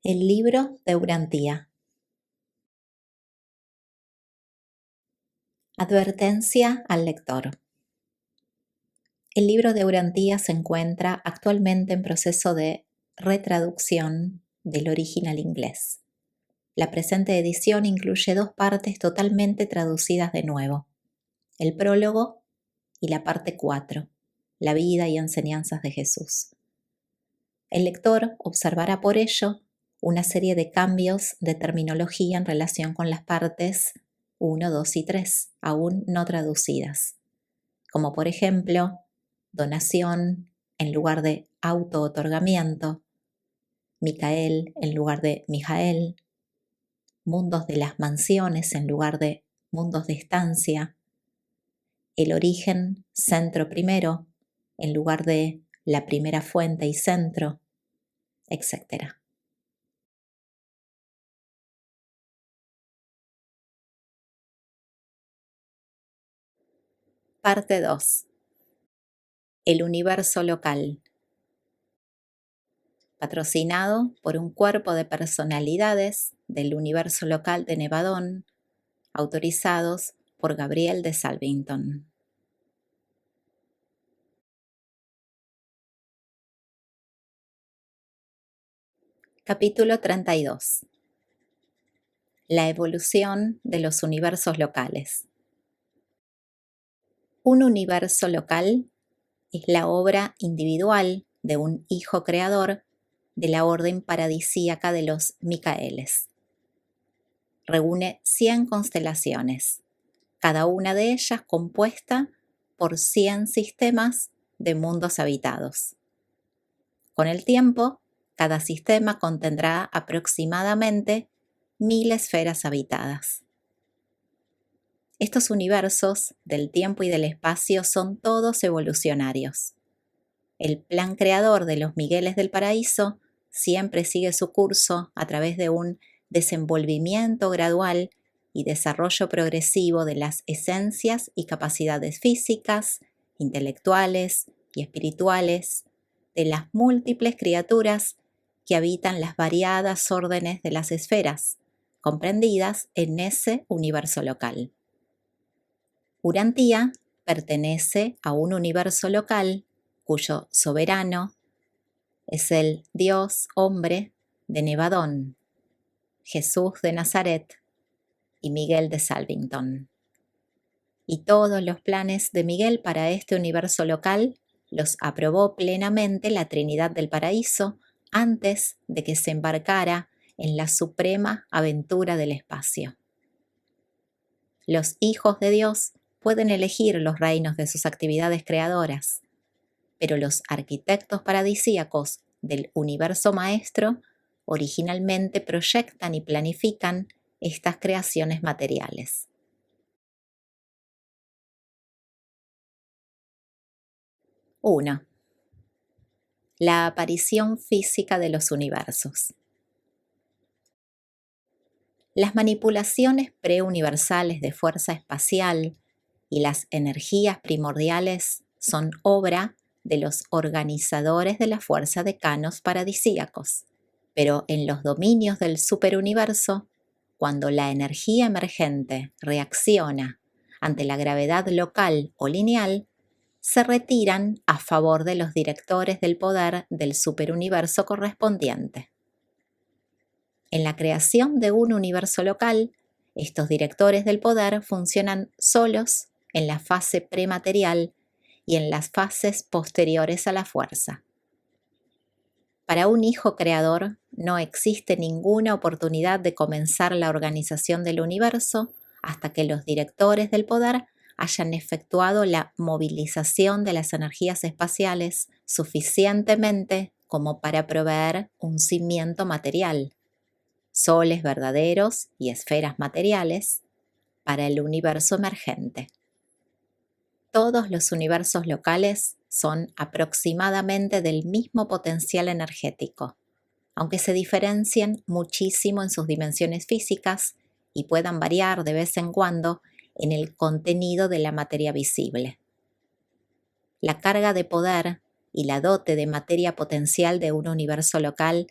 El libro de Urantía. Advertencia al lector. El libro de Urantía se encuentra actualmente en proceso de retraducción del original inglés. La presente edición incluye 2 partes totalmente traducidas de nuevo: el prólogo y la parte 4, la vida y enseñanzas de Jesús. El lector observará por ello una serie de cambios de terminología en relación con las partes 1, 2 y 3, aún no traducidas, como por ejemplo, donación en lugar de auto-otorgamiento, Micael en lugar de Mijael, mundos de las mansiones en lugar de mundos de estancia, el origen centro primero en lugar de la primera fuente y centro, etc. Parte 2. El universo local. Patrocinado por un cuerpo de personalidades del universo local de Nevadón, autorizados por Gabriel de Salvington. Capítulo 32. La evolución de los universos locales. Un universo local es la obra individual de un hijo creador de la orden paradisíaca de los Micaeles. Reúne 100 constelaciones, cada una de ellas compuesta por 100 sistemas de mundos habitados. Con el tiempo, cada sistema contendrá aproximadamente 1000 esferas habitadas. Estos universos del tiempo y del espacio son todos evolucionarios. El plan creador de los Migueles del Paraíso siempre sigue su curso a través de un desenvolvimiento gradual y desarrollo progresivo de las esencias y capacidades físicas, intelectuales y espirituales de las múltiples criaturas que habitan las variadas órdenes de las esferas, comprendidas en ese universo local. Urantía pertenece a un universo local cuyo soberano es el Dios hombre de Nevadón, Jesús de Nazaret y Miguel de Salvington. Y todos los planes de Miguel para este universo local los aprobó plenamente la Trinidad del Paraíso antes de que se embarcara en la suprema aventura del espacio. Los hijos de Dios pueden elegir los reinos de sus actividades creadoras, pero los arquitectos paradisíacos del universo maestro originalmente proyectan y planifican estas creaciones materiales. 1. La aparición física de los universos. Las manipulaciones preuniversales de fuerza espacial y las energías primordiales son obra de los organizadores de la fuerza de canos paradisíacos, pero en los dominios del superuniverso, cuando la energía emergente reacciona ante la gravedad local o lineal, se retiran a favor de los directores del poder del superuniverso correspondiente. En la creación de un universo local, estos directores del poder funcionan solos en la fase prematerial y en las fases posteriores a la fuerza. Para un hijo creador no existe ninguna oportunidad de comenzar la organización del universo hasta que los directores del poder hayan efectuado la movilización de las energías espaciales suficientemente como para proveer un cimiento material, soles verdaderos y esferas materiales para el universo emergente. Todos los universos locales son aproximadamente del mismo potencial energético, aunque se diferencien muchísimo en sus dimensiones físicas y puedan variar de vez en cuando en el contenido de la materia visible. La carga de poder y la dote de materia potencial de un universo local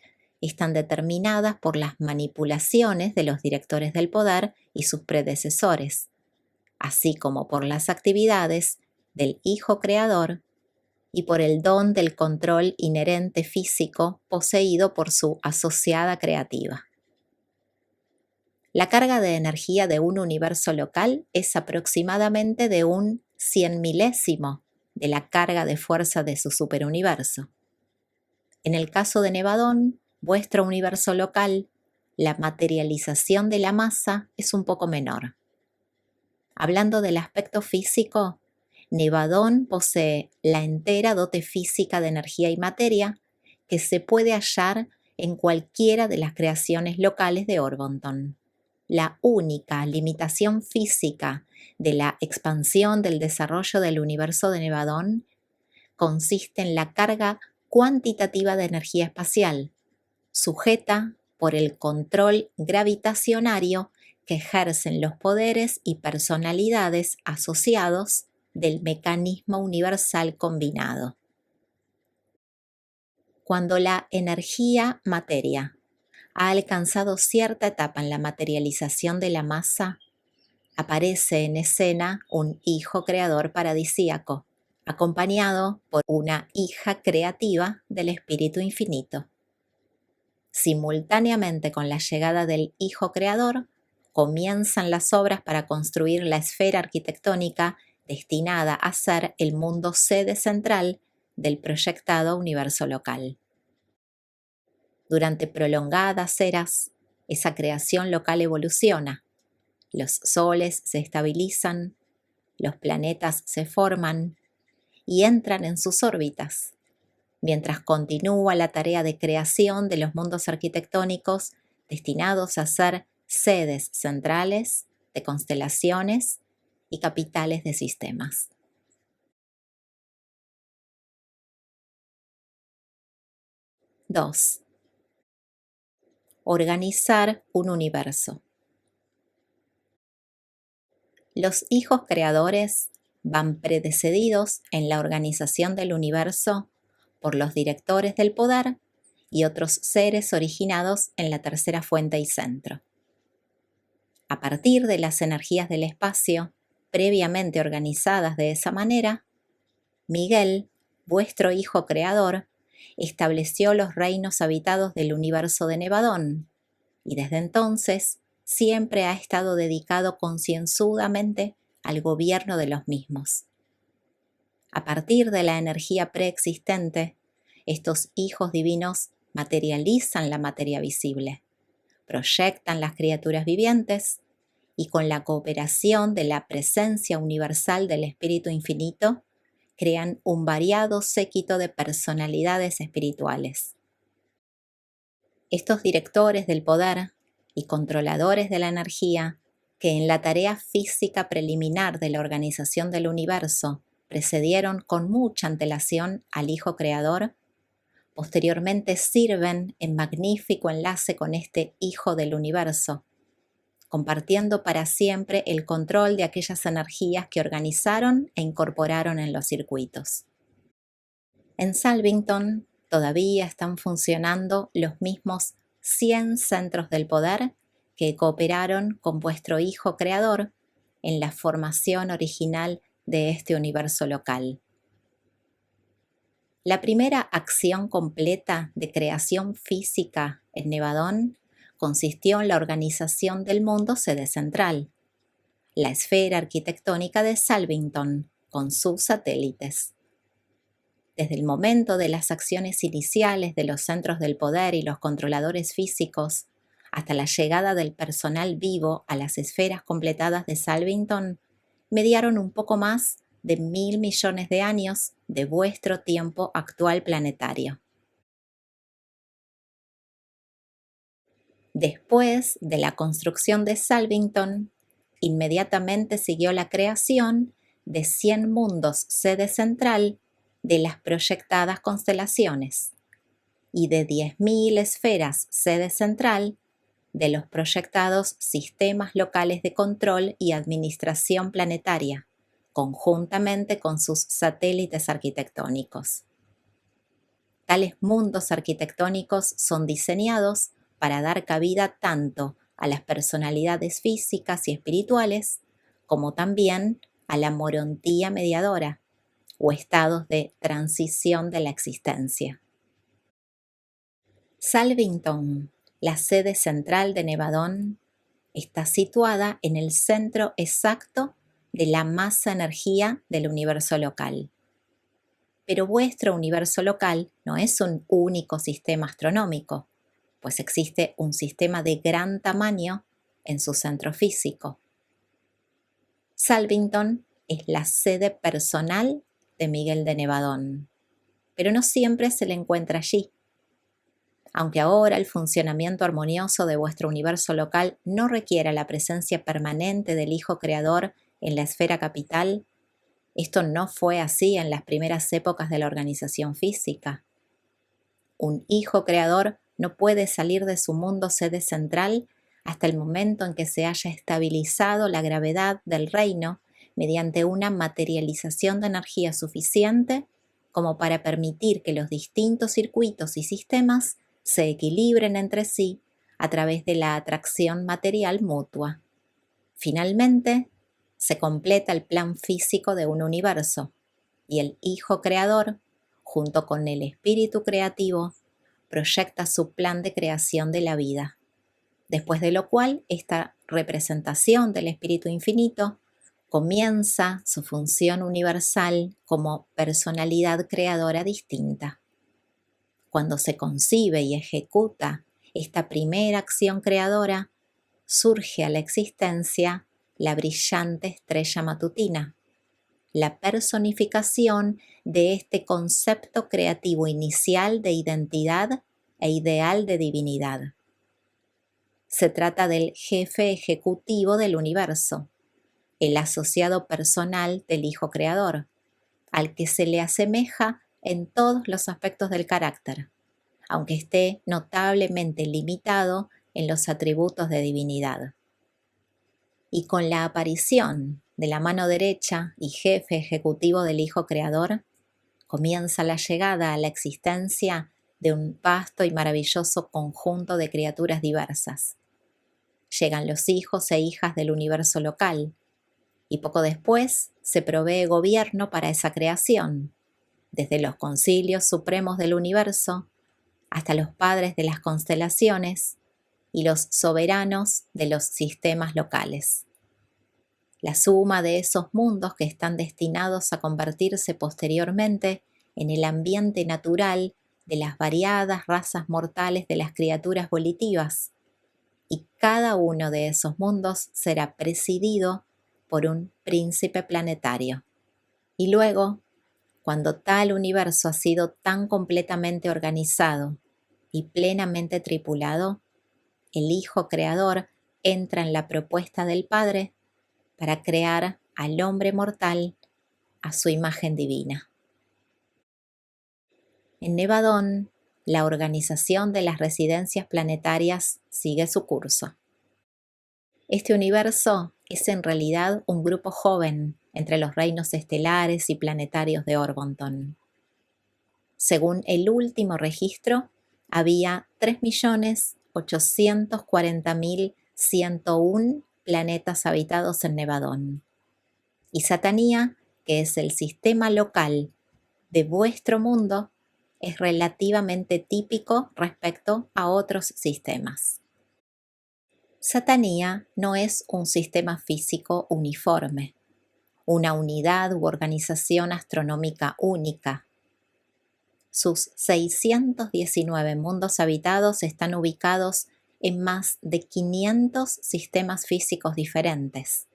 están determinadas por las manipulaciones de los directores del poder y sus predecesores, así como por las actividades del Hijo Creador y por el don del control inherente físico poseído por su asociada creativa. La carga de energía de un universo local es aproximadamente de un 100.000º de la carga de fuerza de su superuniverso. En el caso de Nevadón, vuestro universo local, la materialización de la masa es un poco menor. Hablando del aspecto físico, Nevadón posee la entera dote física de energía y materia que se puede hallar en cualquiera de las creaciones locales de Orbonton. La única limitación física de la expansión del desarrollo del universo de Nevadón consiste en la carga cuantitativa de energía espacial, sujeta por el control gravitacionario que ejercen los poderes y personalidades asociados del mecanismo universal combinado. Cuando la energía materia ha alcanzado cierta etapa en la materialización de la masa, aparece en escena un hijo creador paradisíaco, acompañado por una hija creativa del Espíritu Infinito. Simultáneamente con la llegada del Hijo Creador, comienzan las obras para construir la esfera arquitectónica destinada a ser el mundo sede central del proyectado universo local. Durante prolongadas eras, esa creación local evoluciona. Los soles se estabilizan, los planetas se forman y entran en sus órbitas, mientras continúa la tarea de creación de los mundos arquitectónicos destinados a ser sedes centrales de constelaciones y capitales de sistemas. 2. Organizar un universo. Los hijos creadores van precedidos en la organización del universo por los directores del poder y otros seres originados en la tercera fuente y centro. A partir de las energías del espacio, previamente organizadas de esa manera, Miguel, vuestro hijo creador, estableció los reinos habitados del universo de Nevadón, y desde entonces siempre ha estado dedicado concienzudamente al gobierno de los mismos. A partir de la energía preexistente, estos hijos divinos materializan la materia visible, proyectan las criaturas vivientes y con la cooperación de la presencia universal del Espíritu Infinito, crean un variado séquito de personalidades espirituales. Estos directores del poder y controladores de la energía, que en la tarea física preliminar de la organización del universo precedieron con mucha antelación al Hijo Creador, posteriormente sirven en magnífico enlace con este Hijo del Universo, compartiendo para siempre el control de aquellas energías que organizaron e incorporaron en los circuitos. En Salvington todavía están funcionando los mismos 100 centros del poder que cooperaron con vuestro Hijo Creador en la formación original de este universo local. La primera acción completa de creación física en Nevadón consistió en la organización del mundo sede central, la esfera arquitectónica de Salvington, con sus satélites. Desde el momento de las acciones iniciales de los centros del poder y los controladores físicos, hasta la llegada del personal vivo a las esferas completadas de Salvington, mediaron un poco más de 1.000 millones de años de vuestro tiempo actual planetario. Después de la construcción de Salvington, inmediatamente siguió la creación de 100 mundos sede central de las proyectadas constelaciones y de 10.000 esferas sede central de los proyectados sistemas locales de control y administración planetaria, conjuntamente con sus satélites arquitectónicos. Tales mundos arquitectónicos son diseñados para dar cabida tanto a las personalidades físicas y espirituales, como también a la morontía mediadora o estados de transición de la existencia. Salvington, la sede central de Nevadón, está situada en el centro exacto de la masa-energía del universo local. Pero vuestro universo local no es un único sistema astronómico, pues existe un sistema de gran tamaño en su centro físico. Salvington es la sede personal de Miguel de Nevadón, pero no siempre se le encuentra allí. Aunque ahora el funcionamiento armonioso de vuestro universo local no requiera la presencia permanente del Hijo Creador en la esfera capital, esto no fue así en las primeras épocas de la organización física. Un Hijo Creador no puede salir de su mundo sede central hasta el momento en que se haya estabilizado la gravedad del reino mediante una materialización de energía suficiente como para permitir que los distintos circuitos y sistemas se equilibren entre sí a través de la atracción material mutua. Finalmente, se completa el plan físico de un universo y el Hijo Creador, junto con el Espíritu Creativo, proyecta su plan de creación de la vida, después de lo cual esta representación del Espíritu Infinito comienza su función universal como personalidad creadora distinta. Cuando se concibe y ejecuta esta primera acción creadora, surge a la existencia la brillante estrella matutina, la personificación de este concepto creativo inicial de identidad e ideal de divinidad. Se trata del jefe ejecutivo del universo, el asociado personal del Hijo Creador, al que se le asemeja en todos los aspectos del carácter, aunque esté notablemente limitado en los atributos de divinidad. Y con la aparición de la mano derecha y jefe ejecutivo del Hijo Creador, comienza la llegada a la existencia de un vasto y maravilloso conjunto de criaturas diversas. Llegan los hijos e hijas del universo local, y poco después se provee gobierno para esa creación, desde los concilios supremos del universo hasta los padres de las constelaciones y los soberanos de los sistemas locales. La suma de esos mundos que están destinados a convertirse posteriormente en el ambiente natural de las variadas razas mortales de las criaturas volitivas, y cada uno de esos mundos será presidido por un príncipe planetario. Y luego, cuando tal universo ha sido tan completamente organizado y plenamente tripulado, el Hijo Creador entra en la propuesta del Padre para crear al hombre mortal a su imagen divina. En Nevadón, la organización de las residencias planetarias sigue su curso. Este universo es en realidad un grupo joven entre los reinos estelares y planetarios de Orbonton. Según el último registro, había 3.840.101 planetas habitados en Nevadón. Y Satanía, que es el sistema local de vuestro mundo, es relativamente típico respecto a otros sistemas. Satanía no es un sistema físico uniforme, una unidad u organización astronómica única. Sus 619 mundos habitados están ubicados en más de 500 sistemas físicos diferentes.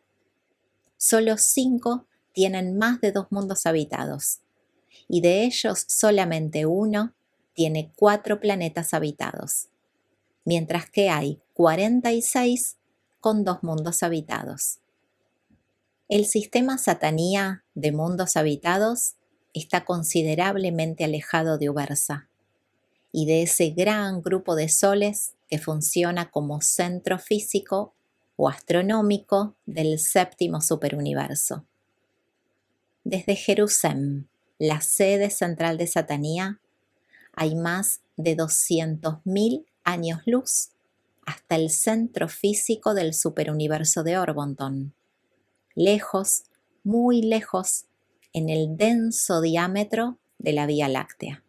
Solo 5 tienen más de 2 mundos habitados, y de ellos solamente uno tiene 4 planetas habitados, mientras que hay 46 con 2 mundos habitados. El sistema Satanía de mundos habitados está considerablemente alejado de Ubersa y de ese gran grupo de soles que funciona como centro físico o astronómico del séptimo superuniverso. Desde Jerusalén, la sede central de Satanía, hay más de 200.000 años luz hasta el centro físico del superuniverso de Orbonton, lejos, muy lejos, en el denso diámetro de la Vía Láctea.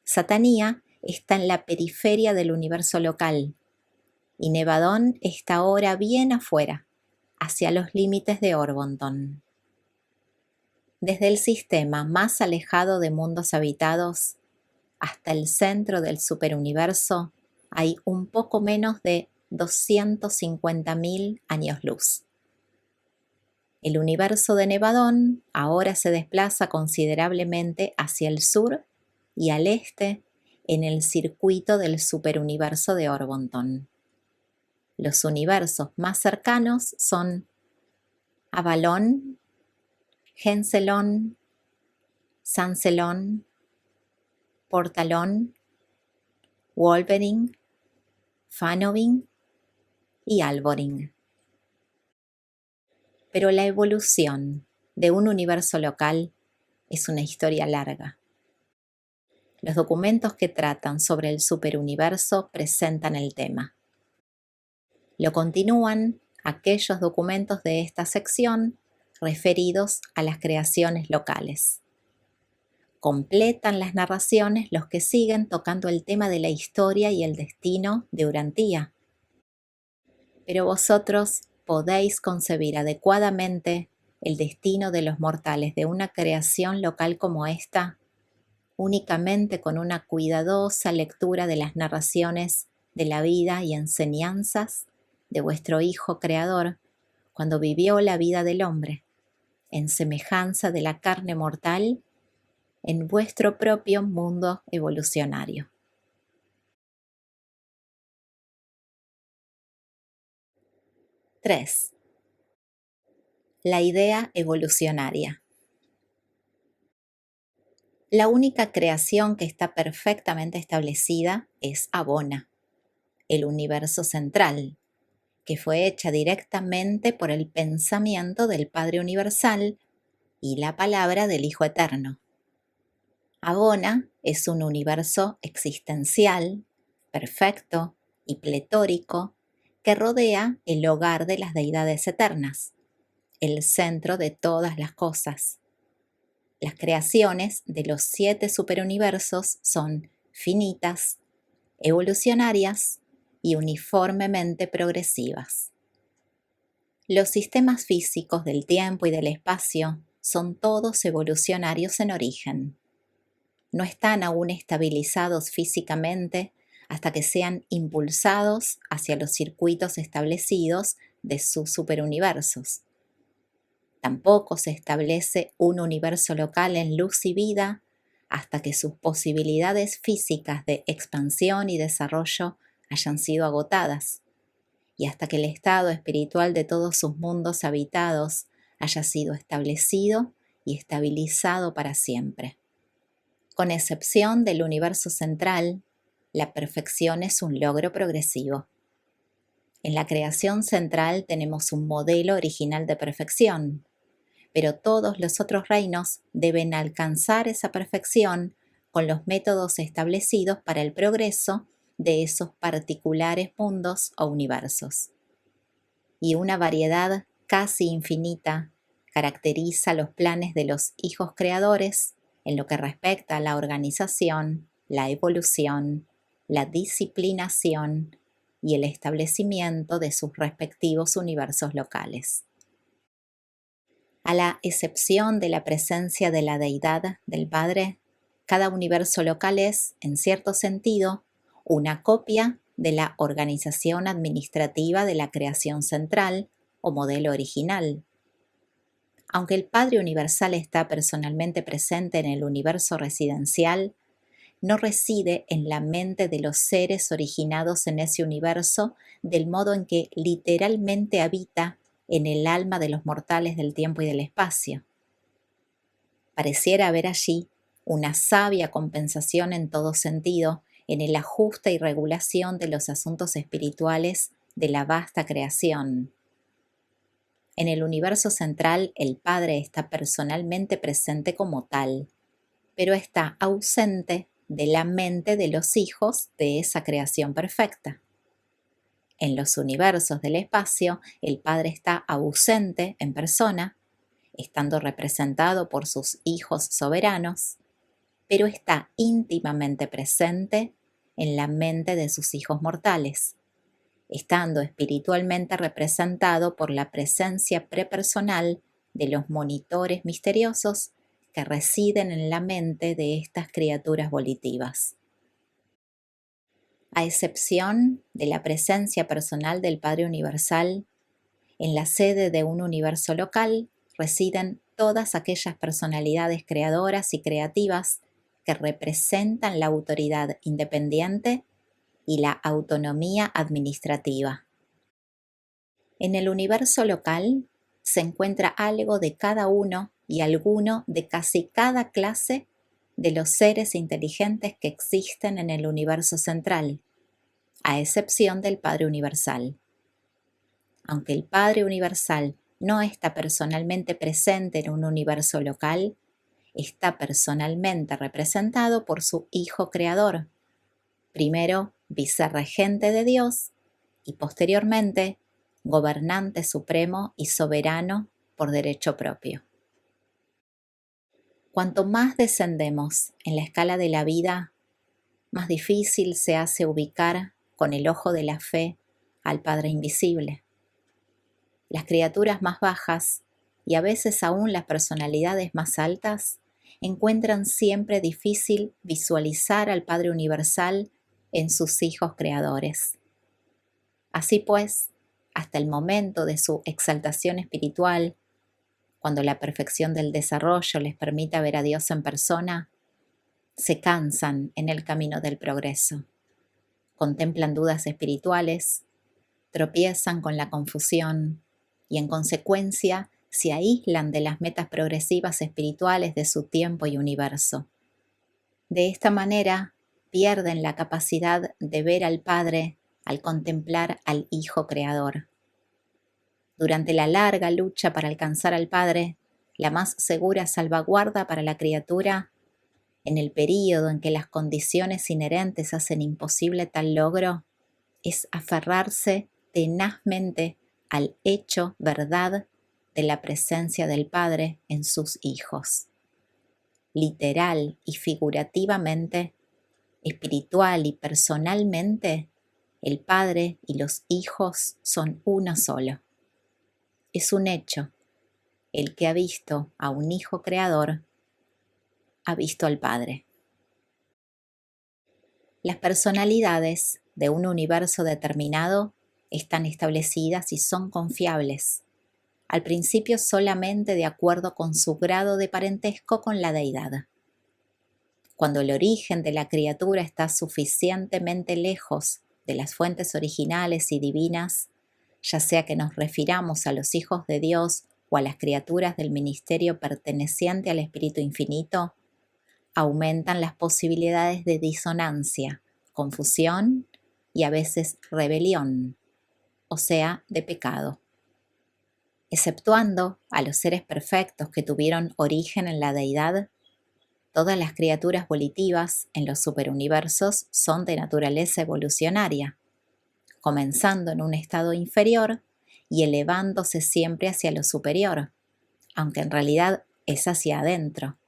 Satanía está en la periferia del universo local y Nevadón está ahora bien afuera, hacia los límites de Orbonton. Desde el sistema más alejado de mundos habitados hasta el centro del superuniverso hay un poco menos de 250.000 años luz. El universo de Nevadón ahora se desplaza considerablemente hacia el sur y al este en el circuito del superuniverso de Orbonton. Los universos más cercanos son Avalon, Henselon, Sanselon, Portalon, Wolverine, Fanovin y Alborin. Pero la evolución de un universo local es una historia larga. Los documentos que tratan sobre el superuniverso presentan el tema. Lo continúan aquellos documentos de esta sección referidos a las creaciones locales. Completan las narraciones los que siguen tocando el tema de la historia y el destino de Urantía. Pero vosotros podéis concebir adecuadamente el destino de los mortales de una creación local como esta únicamente con una cuidadosa lectura de las narraciones de la vida y enseñanzas de vuestro Hijo Creador cuando vivió la vida del hombre, en semejanza de la carne mortal, en vuestro propio mundo evolucionario. ¡3! La idea evolucionaria. La única creación que está perfectamente establecida es Abona, el universo central, que fue hecha directamente por el pensamiento del Padre Universal y la palabra del Hijo Eterno. Abona es un universo existencial, perfecto y pletórico que rodea el hogar de las deidades eternas, el centro de todas las cosas. Las creaciones de los 7 superuniversos son finitas, evolucionarias y uniformemente progresivas. Los sistemas físicos del tiempo y del espacio son todos evolucionarios en origen. No están aún estabilizados físicamente hasta que sean impulsados hacia los circuitos establecidos de sus superuniversos. Tampoco se establece un universo local en luz y vida hasta que sus posibilidades físicas de expansión y desarrollo hayan sido agotadas, y hasta que el estado espiritual de todos sus mundos habitados haya sido establecido y estabilizado para siempre. Con excepción del universo central, la perfección es un logro progresivo. En la creación central tenemos un modelo original de perfección, pero todos los otros reinos deben alcanzar esa perfección con los métodos establecidos para el progreso de esos particulares mundos o universos. Y una variedad casi infinita caracteriza los planes de los hijos creadores en lo que respecta a la organización, la evolución, la disciplinación y el establecimiento de sus respectivos universos locales. A la excepción de la presencia de la deidad del Padre, cada universo local es, en cierto sentido, una copia de la organización administrativa de la creación central o modelo original. Aunque el Padre Universal está personalmente presente en el universo residencial, no reside en la mente de los seres originados en ese universo del modo en que literalmente habita en el alma de los mortales del tiempo y del espacio. Pareciera haber allí una sabia compensación en todo sentido en el ajuste y regulación de los asuntos espirituales de la vasta creación. En el universo central, el Padre está personalmente presente como tal, pero está ausente de la mente de los hijos de esa creación perfecta. En los universos del espacio, el Padre está ausente en persona, estando representado por sus hijos soberanos, pero está íntimamente presente en la mente de sus hijos mortales, estando espiritualmente representado por la presencia prepersonal de los monitores misteriosos que residen en la mente de estas criaturas volitivas. A excepción de la presencia personal del Padre Universal, en la sede de un universo local residen todas aquellas personalidades creadoras y creativas que representan la autoridad independiente y la autonomía administrativa. En el universo local se encuentra algo de cada uno y alguno de casi cada clase de los seres inteligentes que existen en el universo central, a excepción del Padre Universal. Aunque el Padre Universal no está personalmente presente en un universo local, está personalmente representado por su Hijo Creador, primero vicerregente de Dios y posteriormente gobernante supremo y soberano por derecho propio. Cuanto más descendemos en la escala de la vida, más difícil se hace ubicar con el ojo de la fe al Padre Invisible. Las criaturas más bajas y a veces aún las personalidades más altas encuentran siempre difícil visualizar al Padre Universal en sus hijos creadores. Así pues, hasta el momento de su exaltación espiritual, cuando la perfección del desarrollo les permita ver a Dios en persona, se cansan en el camino del progreso, contemplan dudas espirituales, tropiezan con la confusión y en consecuencia se aíslan de las metas progresivas espirituales de su tiempo y universo. De esta manera pierden la capacidad de ver al Padre al contemplar al Hijo Creador. Durante la larga lucha para alcanzar al Padre, la más segura salvaguarda para la criatura, en el período en que las condiciones inherentes hacen imposible tal logro, es aferrarse tenazmente al hecho verdad de la presencia del Padre en sus hijos. Literal y figurativamente, espiritual y personalmente, el Padre y los hijos son uno solo. Es un hecho. El que ha visto a un Hijo Creador, ha visto al Padre. Las personalidades de un universo determinado están establecidas y son confiables, al principio solamente de acuerdo con su grado de parentesco con la deidad. Cuando el origen de la criatura está suficientemente lejos de las fuentes originales y divinas, ya sea que nos refiramos a los hijos de Dios o a las criaturas del ministerio perteneciente al Espíritu Infinito, aumentan las posibilidades de disonancia, confusión y a veces rebelión, o sea, de pecado. Exceptuando a los seres perfectos que tuvieron origen en la deidad, todas las criaturas volitivas en los superuniversos son de naturaleza evolucionaria, comenzando en un estado inferior y elevándose siempre hacia lo superior, aunque en realidad es hacia adentro.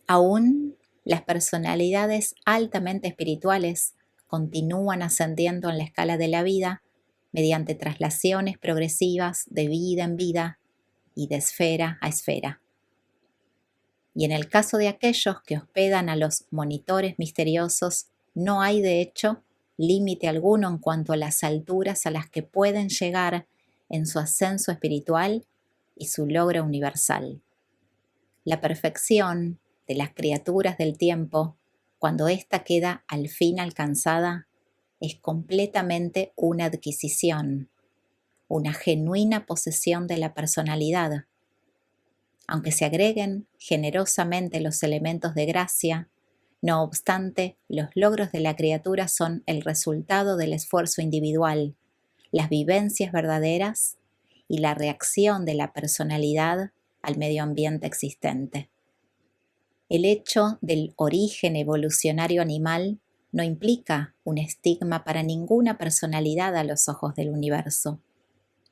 Aún las personalidades altamente espirituales continúan ascendiendo en la escala de la vida mediante traslaciones progresivas de vida en vida y de esfera a esfera. Y en el caso de aquellos que hospedan a los monitores misteriosos, no hay de hecho límite alguno en cuanto a las alturas a las que pueden llegar en su ascenso espiritual y su logro universal. La perfección de las criaturas del tiempo, cuando ésta queda al fin alcanzada, es completamente una adquisición, una genuina posesión de la personalidad. Aunque se agreguen generosamente los elementos de gracia, no obstante, los logros de la criatura son el resultado del esfuerzo individual, las vivencias verdaderas y la reacción de la personalidad al medio ambiente existente. El hecho del origen evolucionario animal no implica un estigma para ninguna personalidad a los ojos del universo,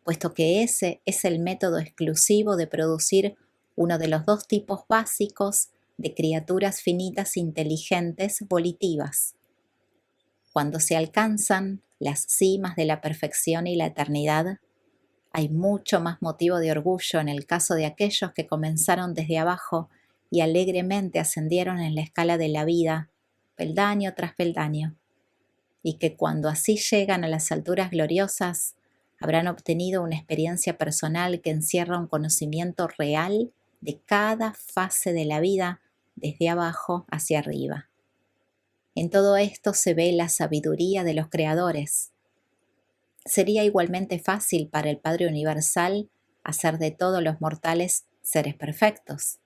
puesto que ese es el método exclusivo de producir uno de los dos tipos básicos de criaturas finitas inteligentes volitivas. Cuando se alcanzan las cimas de la perfección y la eternidad, hay mucho más motivo de orgullo en el caso de aquellos que comenzaron desde abajo y alegremente ascendieron en la escala de la vida, peldaño tras peldaño, y que cuando así llegan a las alturas gloriosas, habrán obtenido una experiencia personal que encierra un conocimiento real de cada fase de la vida desde abajo hacia arriba. En todo esto se ve la sabiduría de los creadores. Sería igualmente fácil para el Padre Universal hacer de todos los mortales seres perfectos,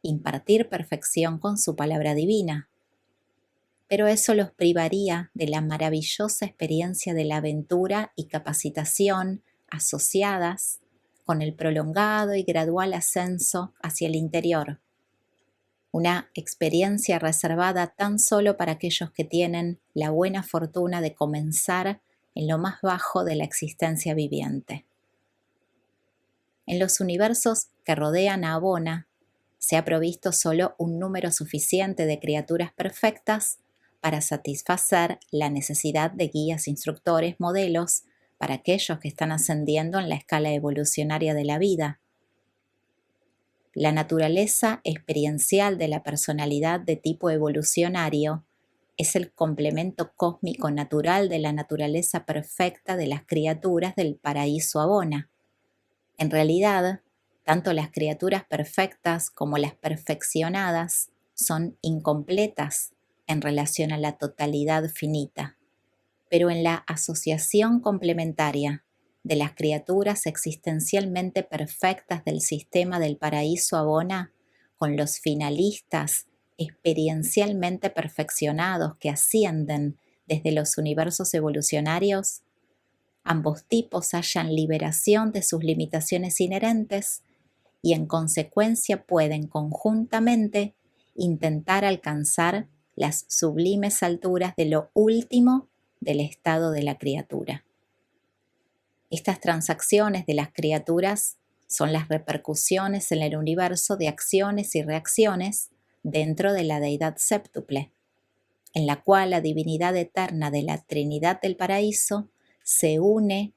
impartir perfección con su palabra divina. Pero eso los privaría de la maravillosa experiencia de la aventura y capacitación asociadas con el prolongado y gradual ascenso hacia el interior. Una experiencia reservada tan solo para aquellos que tienen la buena fortuna de comenzar en lo más bajo de la existencia viviente. En los universos que rodean a Abona, se ha provisto solo un número suficiente de criaturas perfectas para satisfacer la necesidad de guías, instructores, modelos para aquellos que están ascendiendo en la escala evolucionaria de la vida. La naturaleza experiencial de la personalidad de tipo evolucionario es el complemento cósmico natural de la naturaleza perfecta de las criaturas del paraíso Abona. En realidad, tanto las criaturas perfectas como las perfeccionadas son incompletas en relación a la totalidad finita, pero en la asociación complementaria de las criaturas existencialmente perfectas del sistema del paraíso Abona con los finalistas experiencialmente perfeccionados que ascienden desde los universos evolucionarios, ambos tipos hallan liberación de sus limitaciones inherentes y en consecuencia pueden conjuntamente intentar alcanzar las sublimes alturas de lo último del estado de la criatura. Estas transacciones de las criaturas son las repercusiones en el universo de acciones y reacciones dentro de la deidad séptuple, en la cual la divinidad eterna de la Trinidad del Paraíso se une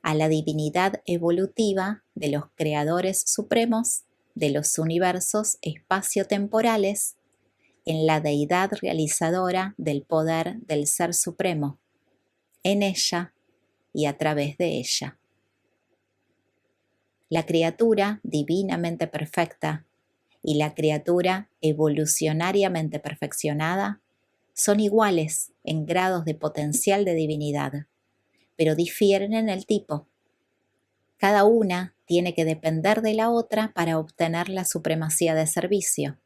a la divinidad evolutiva de los creadores supremos de los universos espaciotemporales en la deidad realizadora del poder del Ser Supremo, en ella y a través de ella. La criatura divinamente perfecta y la criatura evolucionariamente perfeccionada son iguales en grados de potencial de divinidad, pero difieren en el tipo. Cada una tiene que depender de la otra para obtener la supremacía de servicio.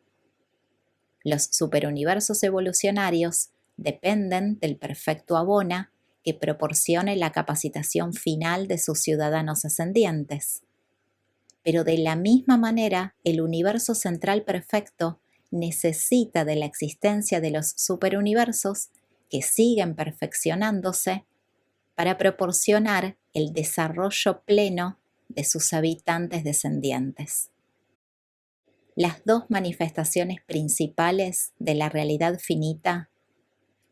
Los superuniversos evolucionarios dependen del perfecto Abona que proporcione la capacitación final de sus ciudadanos ascendientes. Pero de la misma manera, el universo central perfecto necesita de la existencia de los superuniversos que siguen perfeccionándose para proporcionar el desarrollo pleno de sus habitantes descendientes. Las dos manifestaciones principales de la realidad finita,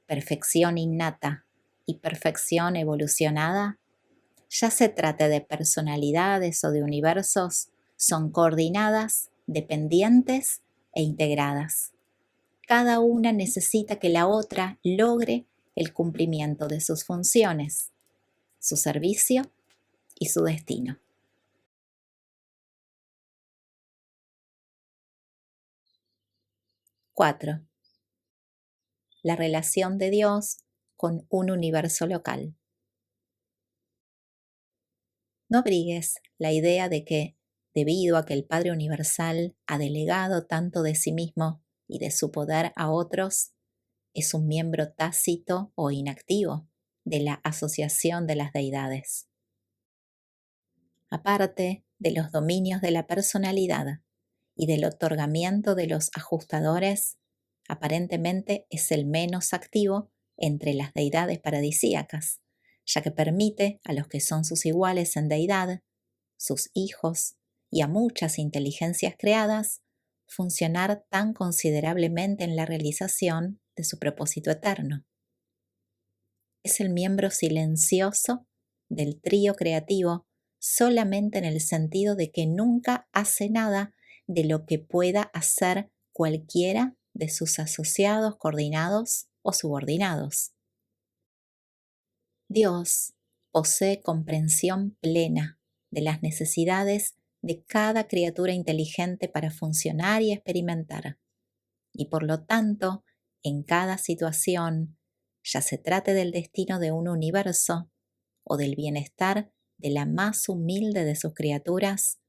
perfección innata y perfección evolucionada, ya se trate de personalidades o de universos, son coordinadas, dependientes e integradas. Cada una necesita que la otra logre el cumplimiento de sus funciones, su servicio y su destino. Cuatro. La relación de Dios con un universo local. No abrigues la idea de que, debido a que el Padre Universal ha delegado tanto de sí mismo y de su poder a otros, es un miembro tácito o inactivo de la asociación de las deidades. Aparte de los dominios de la personalidad y del otorgamiento de los ajustadores, aparentemente es el menos activo entre las deidades paradisíacas, ya que permite a los que son sus iguales en deidad, sus hijos y a muchas inteligencias creadas funcionar tan considerablemente en la realización de su propósito eterno. Es el miembro silencioso del trío creativo solamente en el sentido de que nunca hace nada de lo que pueda hacer cualquiera de sus asociados, coordinados o subordinados. Dios posee comprensión plena de las necesidades de cada criatura inteligente para funcionar y experimentar, y por lo tanto, en cada situación, ya se trate del destino de un universo o del bienestar de la más humilde de sus criaturas,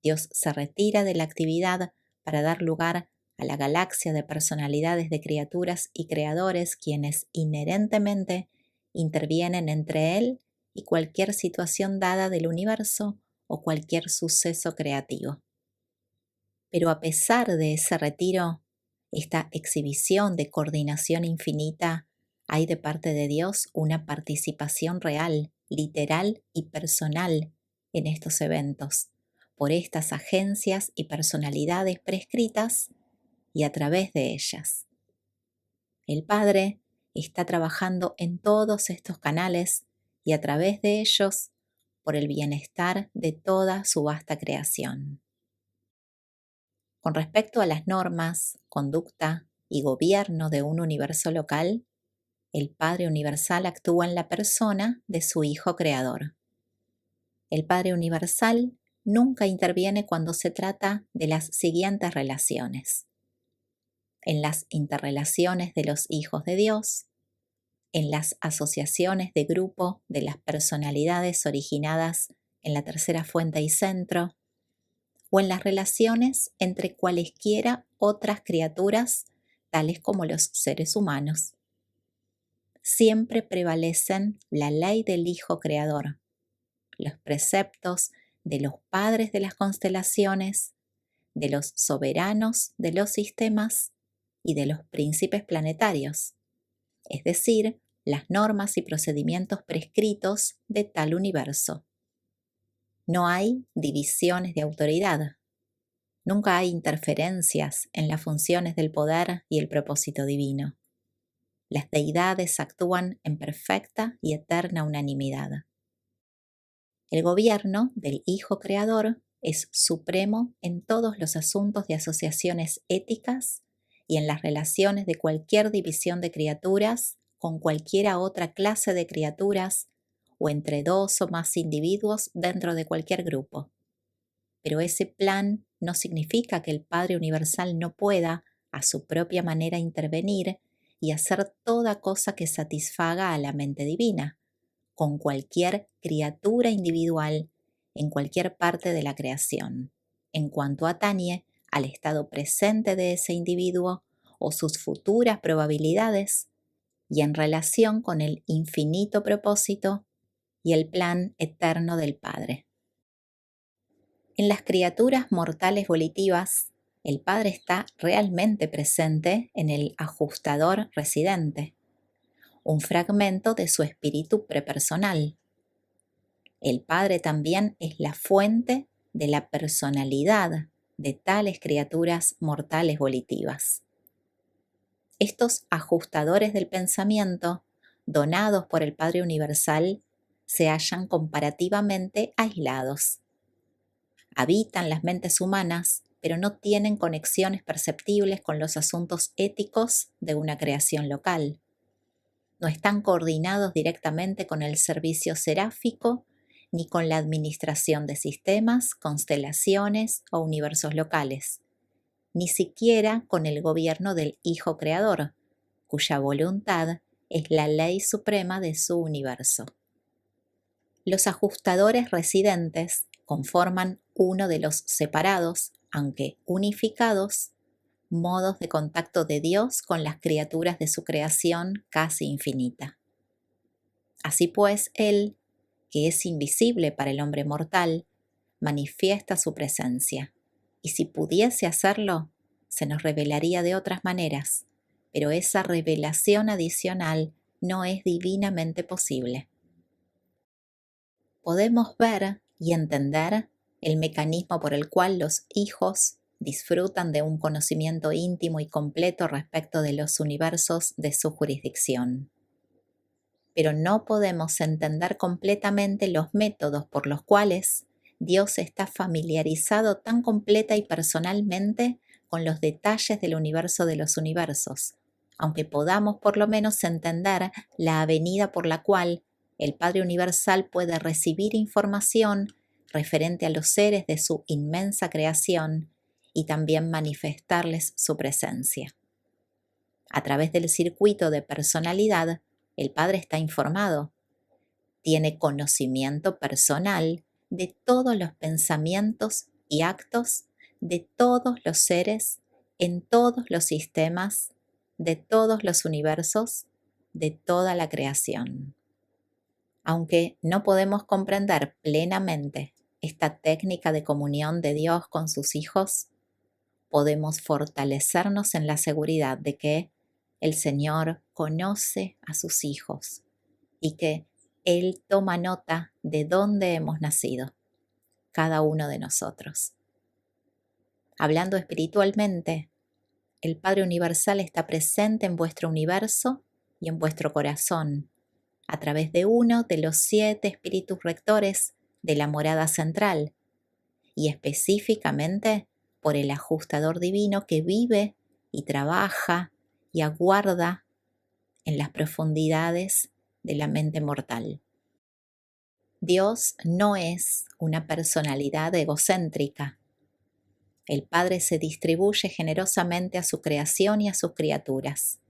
Dios se retira de la actividad para dar lugar a la galaxia de personalidades de criaturas y creadores quienes inherentemente intervienen entre Él y cualquier situación dada del universo o cualquier suceso creativo. Pero a pesar de ese retiro, esta exhibición de coordinación infinita, hay de parte de Dios una participación real, literal y personal en estos eventos, por estas agencias y personalidades prescritas y a través de ellas. El Padre está trabajando en todos estos canales y a través de ellos por el bienestar de toda su vasta creación. Con respecto a las normas, conducta y gobierno de un universo local, el Padre Universal actúa en la persona de su Hijo Creador. El Padre Universal nunca interviene cuando se trata de las siguientes relaciones: en las interrelaciones de los hijos de Dios, en las asociaciones de grupo de las personalidades originadas en la tercera fuente y centro, o en las relaciones entre cualesquiera otras criaturas, tales como los seres humanos. Siempre prevalecen la ley del Hijo Creador, los preceptos de los padres de las constelaciones, de los soberanos de los sistemas y de los príncipes planetarios, es decir, las normas y procedimientos prescritos de tal universo. No hay divisiones de autoridad. Nunca hay interferencias en las funciones del poder y el propósito divino. Las deidades actúan en perfecta y eterna unanimidad. El gobierno del Hijo Creador es supremo en todos los asuntos de asociaciones éticas y en las relaciones de cualquier división de criaturas con cualquiera otra clase de criaturas o entre dos o más individuos dentro de cualquier grupo. Pero ese plan no significa que el Padre Universal no pueda, a su propia manera, intervenir y hacer toda cosa que satisfaga a la mente divina, con cualquier criatura individual en cualquier parte de la creación, en cuanto atañe al estado presente de ese individuo o sus futuras probabilidades, y en relación con el infinito propósito y el plan eterno del Padre. En las criaturas mortales volitivas, el Padre está realmente presente en el ajustador residente, un fragmento de su espíritu prepersonal. El Padre también es la fuente de la personalidad de tales criaturas mortales volitivas. Estos ajustadores del pensamiento, donados por el Padre Universal, se hallan comparativamente aislados. Habitan las mentes humanas, pero no tienen conexiones perceptibles con los asuntos éticos de una creación local. No están coordinados directamente con el servicio seráfico, ni con la administración de sistemas, constelaciones o universos locales, ni siquiera con el gobierno del Hijo Creador, cuya voluntad es la ley suprema de su universo. Los ajustadores residentes conforman uno de los separados, aunque unificados, modos de contacto de Dios con las criaturas de su creación casi infinita. Así pues, Él, que es invisible para el hombre mortal, manifiesta su presencia Y si pudiese hacerlo, se nos revelaría de otras maneras, pero esa revelación adicional no es divinamente posible. Podemos ver y entender el mecanismo por el cual los hijos disfrutan de un conocimiento íntimo y completo respecto de los universos de su jurisdicción. Pero no podemos entender completamente los métodos por los cuales Dios está familiarizado tan completa y personalmente con los detalles del universo de los universos, aunque podamos por lo menos entender la avenida por la cual el Padre Universal puede recibir información referente a los seres de su inmensa creación y también manifestarles su presencia. A través del circuito de personalidad, el Padre está informado, tiene conocimiento personal de todos los pensamientos y actos de todos los seres en todos los sistemas, de todos los universos, de toda la creación. Aunque no podemos comprender plenamente esta técnica de comunión de Dios con sus hijos, podemos fortalecernos en la seguridad de que el Señor conoce a sus hijos y que Él toma nota de dónde hemos nacido, cada uno de nosotros. Hablando espiritualmente, el Padre Universal está presente en vuestro universo y en vuestro corazón, a través de uno de los 7 espíritus rectores de la morada central, y específicamente por el ajustador divino que vive y trabaja y aguarda en las profundidades de la mente mortal. Dios no es una personalidad egocéntrica. El Padre se distribuye generosamente a su creación y a sus criaturas.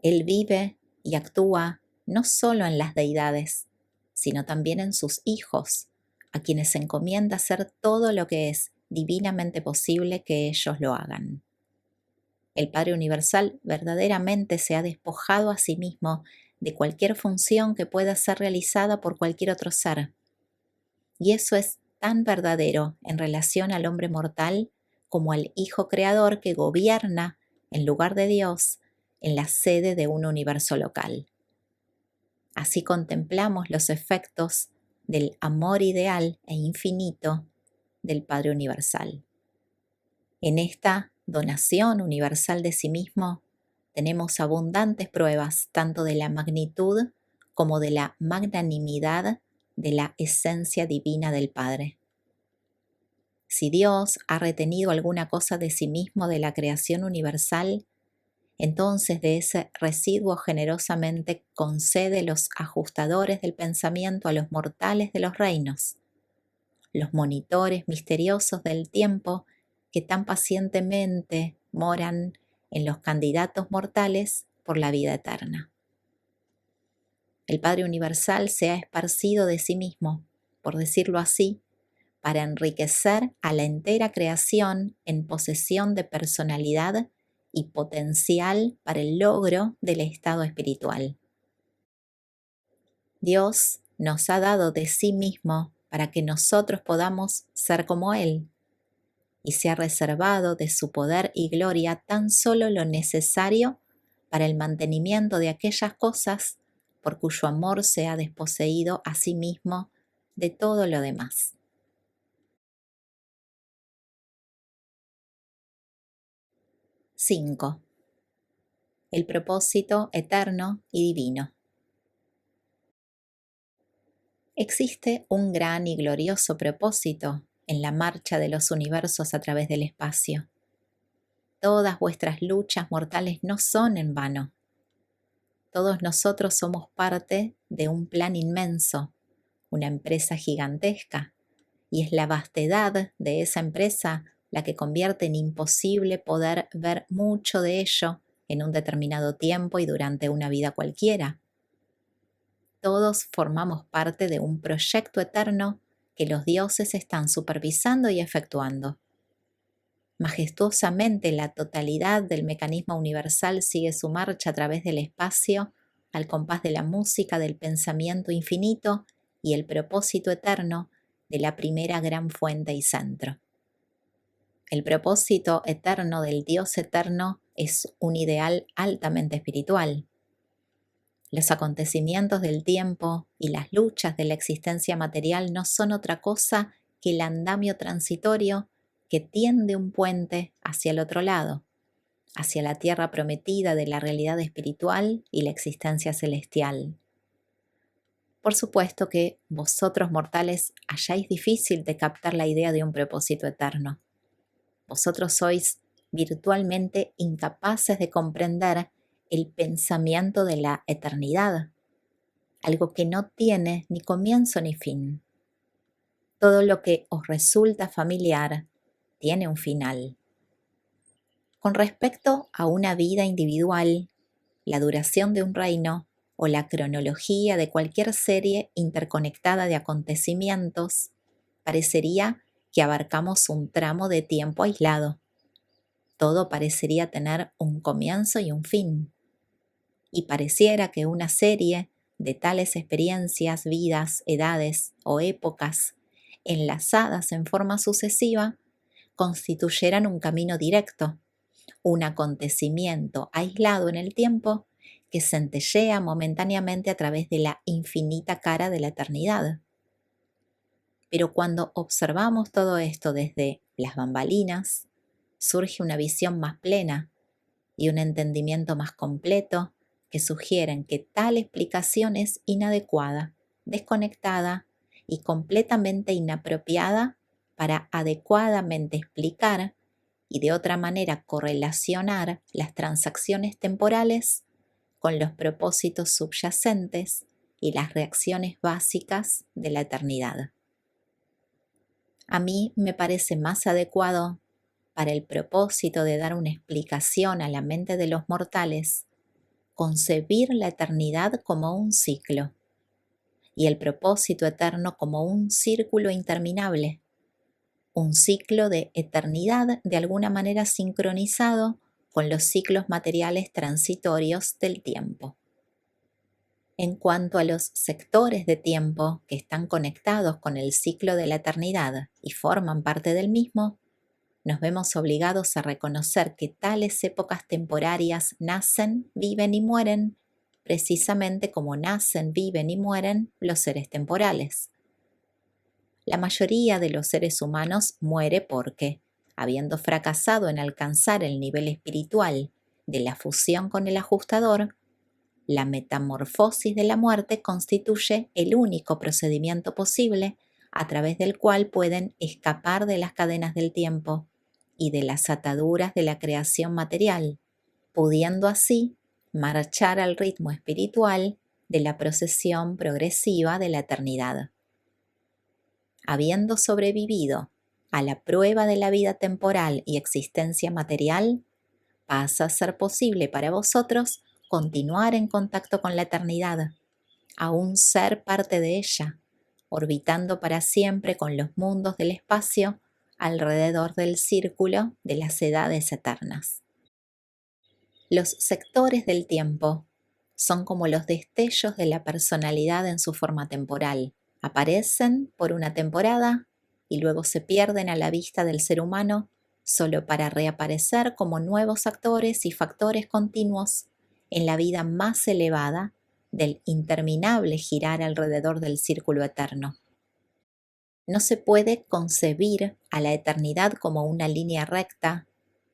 Él vive y actúa no solo en las deidades, sino también en sus hijos, a quienes encomienda hacer todo lo que es divinamente posible que ellos lo hagan. El Padre Universal verdaderamente se ha despojado a sí mismo de cualquier función que pueda ser realizada por cualquier otro ser. Y eso es tan verdadero en relación al hombre mortal como al Hijo Creador que gobierna, en lugar de Dios, en la sede de un universo local. Así contemplamos los efectos del amor ideal e infinito del Padre Universal. En esta donación universal de sí mismo, tenemos abundantes pruebas tanto de la magnitud como de la magnanimidad de la esencia divina del Padre. Si Dios ha retenido alguna cosa de sí mismo de la creación universal, entonces de ese residuo generosamente concede los ajustadores del pensamiento a los mortales de los reinos, los monitores misteriosos del tiempo que tan pacientemente moran en los candidatos mortales por la vida eterna. El Padre Universal se ha esparcido de sí mismo, por decirlo así, para enriquecer a la entera creación en posesión de personalidad y potencial para el logro del estado espiritual. Dios nos ha dado de sí mismo para que nosotros podamos ser como Él, y se ha reservado de su poder y gloria tan solo lo necesario para el mantenimiento de aquellas cosas por cuyo amor se ha desposeído a sí mismo de todo lo demás. (5) El propósito eterno y divino. Existe un gran y glorioso propósito en la marcha de los universos a través del espacio. Todas vuestras luchas mortales no son en vano. Todos nosotros somos parte de un plan inmenso, una empresa gigantesca, y es la vastedad de esa empresa la que convierte en imposible poder ver mucho de ello en un determinado tiempo y durante una vida cualquiera. Todos formamos parte de un proyecto eterno que los dioses están supervisando y efectuando. Majestuosamente la totalidad del mecanismo universal sigue su marcha a través del espacio al compás de la música del pensamiento infinito y el propósito eterno de la primera gran fuente y centro. El propósito eterno del Dios eterno es un ideal altamente espiritual. Los acontecimientos del tiempo y las luchas de la existencia material no son otra cosa que el andamio transitorio que tiende un puente hacia el otro lado, hacia la tierra prometida de la realidad espiritual y la existencia celestial. Por supuesto que vosotros mortales halláis difícil de captar la idea de un propósito eterno. Vosotros sois virtualmente incapaces de comprender el pensamiento de la eternidad, algo que no tiene ni comienzo ni fin. Todo lo que os resulta familiar tiene un final. Con respecto a una vida individual, la duración de un reino o la cronología de cualquier serie interconectada de acontecimientos, parecería que abarcamos un tramo de tiempo aislado. Todo parecería tener un comienzo y un fin. Y pareciera que una serie de tales experiencias, vidas, edades o épocas enlazadas en forma sucesiva constituyeran un camino directo, un acontecimiento aislado en el tiempo que centellea momentáneamente a través de la infinita cara de la eternidad. Pero cuando observamos todo esto desde las bambalinas, surge una visión más plena y un entendimiento más completo que sugieren que tal explicación es inadecuada, desconectada y completamente inapropiada para adecuadamente explicar y de otra manera correlacionar las transacciones temporales con los propósitos subyacentes y las reacciones básicas de la eternidad. A mí me parece más adecuado, para el propósito de dar una explicación a la mente de los mortales, concebir la eternidad como un ciclo y el propósito eterno como un círculo interminable, un ciclo de eternidad de alguna manera sincronizado con los ciclos materiales transitorios del tiempo. En cuanto a los sectores de tiempo que están conectados con el ciclo de la eternidad y forman parte del mismo, nos vemos obligados a reconocer que tales épocas temporarias nacen, viven y mueren, precisamente como nacen, viven y mueren los seres temporales. La mayoría de los seres humanos muere porque, habiendo fracasado en alcanzar el nivel espiritual de la fusión con el ajustador, la metamorfosis de la muerte constituye el único procedimiento posible a través del cual pueden escapar de las cadenas del tiempo y de las ataduras de la creación material, pudiendo así marchar al ritmo espiritual de la procesión progresiva de la eternidad. Habiendo sobrevivido a la prueba de la vida temporal y existencia material, pasa a ser posible para vosotros continuar en contacto con la eternidad, aún ser parte de ella, orbitando para siempre con los mundos del espacio alrededor del círculo de las edades eternas. Los sectores del tiempo son como los destellos de la personalidad en su forma temporal. Aparecen por una temporada y luego se pierden a la vista del ser humano solo para reaparecer como nuevos actores y factores continuos en la vida más elevada del interminable girar alrededor del círculo eterno. No se puede concebir a la eternidad como una línea recta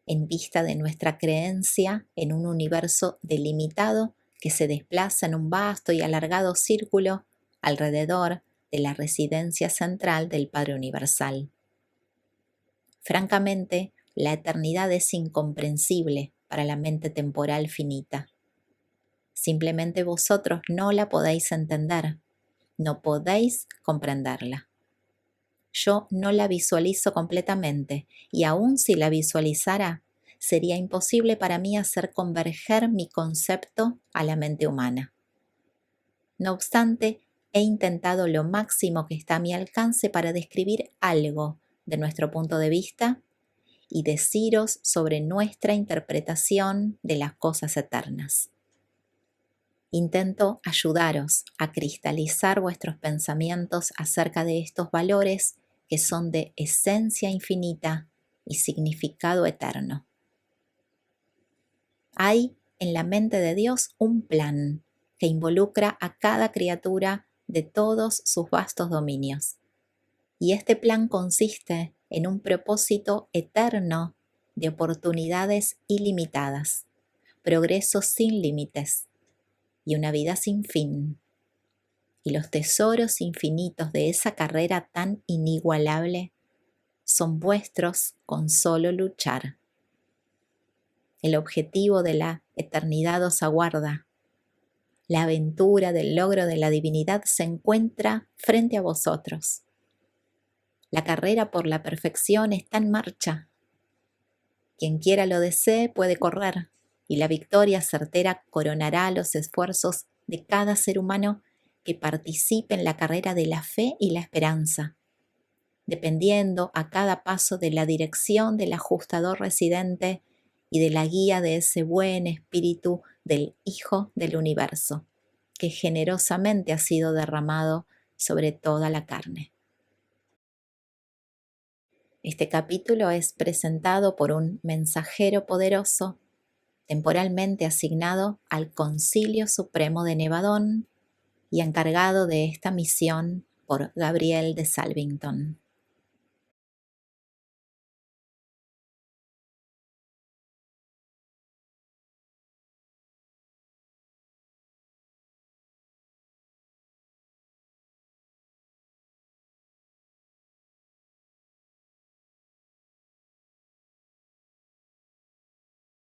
en vista de nuestra creencia en un universo delimitado que se desplaza en un vasto y alargado círculo alrededor de la residencia central del Padre Universal. Francamente, la eternidad es incomprensible para la mente temporal finita. Simplemente vosotros no la podéis entender, no podéis comprenderla. Yo no la visualizo completamente y aun si la visualizara, sería imposible para mí hacer converger mi concepto a la mente humana. No obstante, he intentado lo máximo que está a mi alcance para describir algo de nuestro punto de vista y deciros sobre nuestra interpretación de las cosas eternas. Intento ayudaros a cristalizar vuestros pensamientos acerca de estos valores que son de esencia infinita y significado eterno. Hay en la mente de Dios un plan que involucra a cada criatura de todos sus vastos dominios. Y este plan consiste en un propósito eterno de oportunidades ilimitadas, progreso sin límites y una vida sin fin. Y los tesoros infinitos de esa carrera tan inigualable son vuestros con solo luchar. El objetivo de la eternidad os aguarda. La aventura del logro de la divinidad se encuentra frente a vosotros. La carrera por la perfección está en marcha. Quien quiera lo desee puede correr, y la victoria certera coronará los esfuerzos de cada ser humano que participe en la carrera de la fe y la esperanza, dependiendo a cada paso de la dirección del ajustador residente y de la guía de ese buen espíritu del Hijo del Universo, que generosamente ha sido derramado sobre toda la carne. Este capítulo es presentado por un mensajero poderoso, temporalmente asignado al Concilio Supremo de Nevadón y encargado de esta misión por Gabriel de Salvington.